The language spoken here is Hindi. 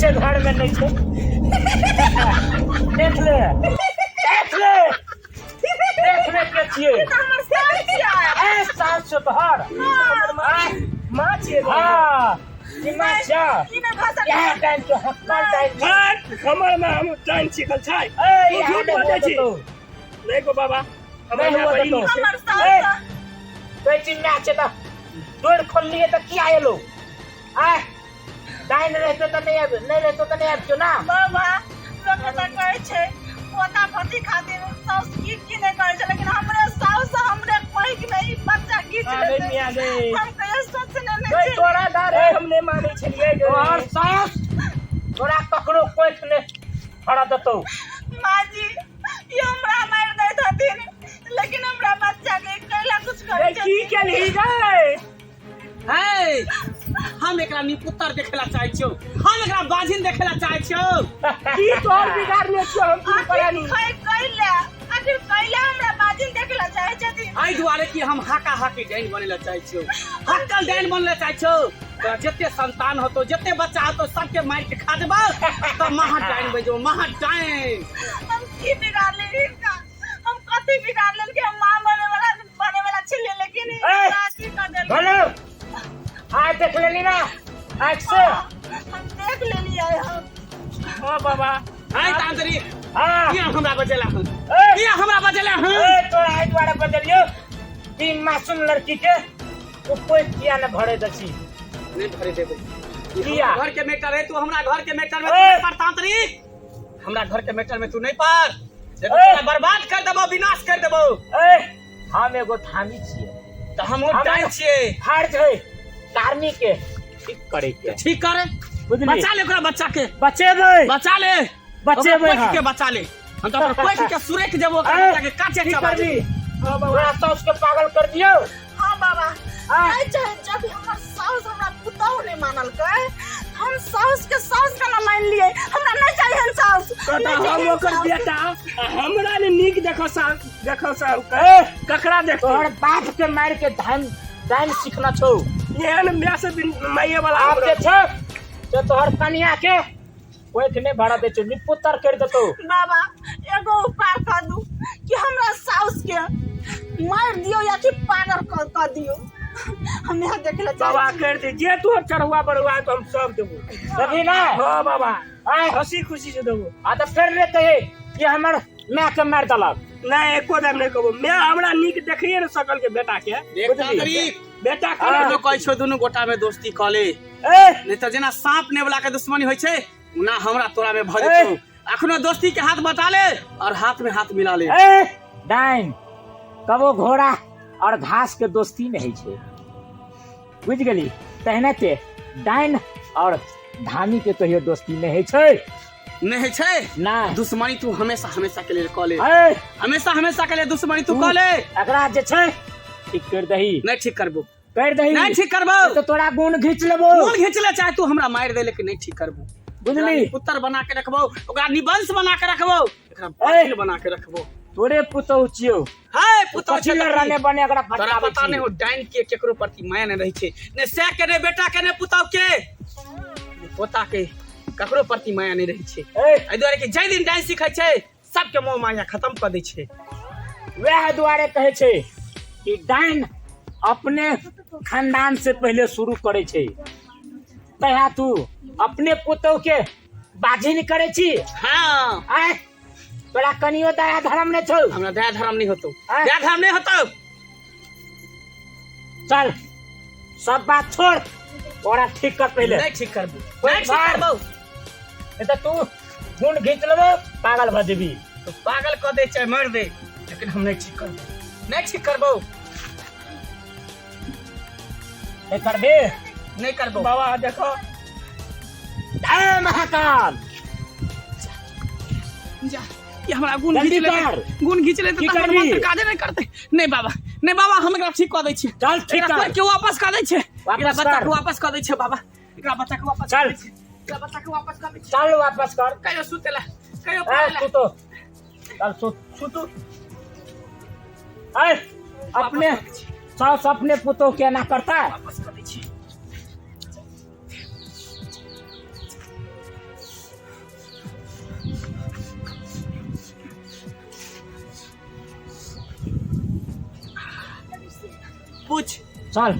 माछे घर में नहीं छे। देख ले के छिए ए साल से तोहर माछ है। हां ई माछ क्या टाइम के हक्कल टाइम हमर में हम टाइम सिखल छै। ए झूठ बोलै छी नहीं गो बाबा हमर बड़ी हमर साल कोई चीज में आछे त डोर खोल लिए त क्या आलो आ डाइन रहते त नहीं रहते त नहीं आछो ना बाबा लोग त कहै छै पोता पति खातिर साउस की नहीं करे छै, लेकिन हमरे साउस हमरे कोई के नहीं बच्चा की अरे मिया गे हम कहियो सोचने कोई नहीं तोरा डर हम नहीं मानै छलिए तोहर सास तोरा ककरो कोई ने फड़ा दतो। माँ जी ये हमरा मार दे थथिन, लेकिन हमरा बच्चा के कैला कुछ करे छै। की केलही गए हे हम एकरा निपुत्तर देखेला चाहै छियो, हम एकरा बाजिन देखेला चाहै छियो। की तोर बिगाड़ने छियो हम की करानी आखिर कैला हमरा बाजिन देखेला चाहै छथिन। आई दुआरे कि हम हाका हाकी डाइन बनेला चाहै छियो, हक्कल डाइन बनेला चाहै छियो। तो जते संतान होतो जते बच्चा होतो सबके मार के खा देबो तो महा डाइन बजो महा डाइन। हम की बिगाड़ ले इनका, हम कथि बिगाड़ ले के मां बने वाला छिले, लेकिन राशि कर दे। बोलो आज देख लेनी ना आज से हम देख लेनी है हम। हां बाबा आई तांतरी हां किया हमरा बजेला हन, ए किया हमरा बजेला हन। तोरा आई द्वारा बदलियो कि मासूम लड़की के कोई किया न भरे दसी नहीं भरे देबे किया घर के मैटर है, तू हमरा घर के मैटर में तू ए! नहीं पार तांतरी, हमरा घर के मैटर में तू नहीं पार। देखो तोरा बर्बाद कर देबो विनाश कर देबो। ए हम एगो थामी छिए तो हम डाइन छिए, फर्ज है कार्मी के ठीक करे के ठीक करे बुझली बचा ले ओकरा बच्चा के, बचेबै बचा ले बचेबै ओकरा हम। के बचा ले। हम तो ओकरा कोई के सुरेख देबो ओकरा ए! बच्चा के काचे ठीक चबा कर दी दे। पूरा तो उसके पागल कर दियो। हां बाबा हाँ। नहीं चाहे जब हमर साउस हमरा पुतौ नहीं मानल के, हम साउस के साउस का ना मान लिए। हमरा नहीं चाहिए साउस। कटा हम ओकर बेटा हमरा ने नीक देखो साहब ए ककरा देखो तोहर बाप के मार के धान सीखना छौ एहन मैं से माये वाला आप जे छ तो तोहर कनिया के कोई के नहीं भाड़ा दे छौ निपुत्तर कर देतो। बाबा एगो उपाय कर दू कि हमरा साउस के मार दियो या कि पागल कर दियो। हम यहाँ देखेला बाबा कर दे जे तू चढ़वा बड़वा तो हम सब देबो सभी ना हां बाबा आए हंसी खुशी से देबो। आ तो फिर ले कहे कि हमर मैं के मार दलक नहीं एको दम नहीं कहबो मैं हमरा नीक देखिए न सकल के बेटा के देख तांतरी बेटा हम के तो कहै छौ दुनु गोटा में दोस्ती क ले, ए नहीं तो जेना सांप ने वाला के दुश्मनी होय छै ना हमरा तोरा में भ जेतौ। अखनो दोस्ती के हाथ बटा ले और हाथ में हाथ मिला ले। ए डाइन कबो घोड़ा और घास के दोस्ती नहीं छे बुझ गेली तहने ते डाइन और धामी के कहियो दोस्ती नहीं छे नहीं छै ना दुश्मनी तू हमेशा हमेशा के लिए क ले, ए हमेशा के लिए दुश्मनी तू क ले। एकरा जे छे ठीक कर दही नहीं ठीक करबो, कर दही नहीं ठीक करबो तो तोरा गुण घीच लेबो कौन खींच ले चाहे तू हमरा मार दे लेकिन नहीं ठीक करबो। बुझली पुत्र बना के रखबो ओकरा निबंस बना के रखबो एकरा वकील बना के रखबो। तोरे पुतौ छियो हाय पुत्र कथी ले रहने बने एकरा तोरा फटकावे पता नहीं हो डाइन के केकरो प्रति माया नहीं रही छे, ने से के ने बेटा के ने पुतौ के पोता के ककरो प्रति माया नहीं रही छे। ए एहि दुआरे कि जै दिन डाइन सिखै छे सबके मोह माया खत्म कर दै छे। वह द्वारे कहे छे कि डाइन अपने खानदान से पहले शुरू करे छे तया तू अपने पुतौ के बाजिन करे छी। हां आय तोरा कनियो दया धर्म ने छौ हमरा दया धर्म नहीं होतो, आय। दया धर्म नहीं होतो। चल सब बात छोड़ ओरा ठीक कर पहले नहीं ठीक करबो, कोई नहीं ठीक बार। करबो नहीं तो तू गुण घींच लेबो पागल भ जेबी। तो पागल कर दे चाहे मार दे लेकिन हम नहीं ठीक करबो, नहीं ठीक करबो, नहीं करबे नहीं करबो। बाबा देखो जय महाकाल जा ये हमरा गुण जल्दी घीच ले, कर। गुण घीच ले की तो करबी? हम काजे नहीं करते। नहीं बाबा, नहीं बाबा हम एकरा ठीक कर दै छी। चल ठीक एकरा कर के वापस कर दै छै, वापस एकरा बच्चा कर। के वापस कर दै छै बाबा, एकरा बच्चा के वापस चल। कर दै छै, एकरा बच्चा के वापस कर दै छै। चल वापस कर कहियो सुतेला, कहियो ए पड़ेला। तू तो चल सुतू आय अपने वापस कर दै छै, सास अपने पुतों के ना करता है। वापस कर दै छै। पूछ चल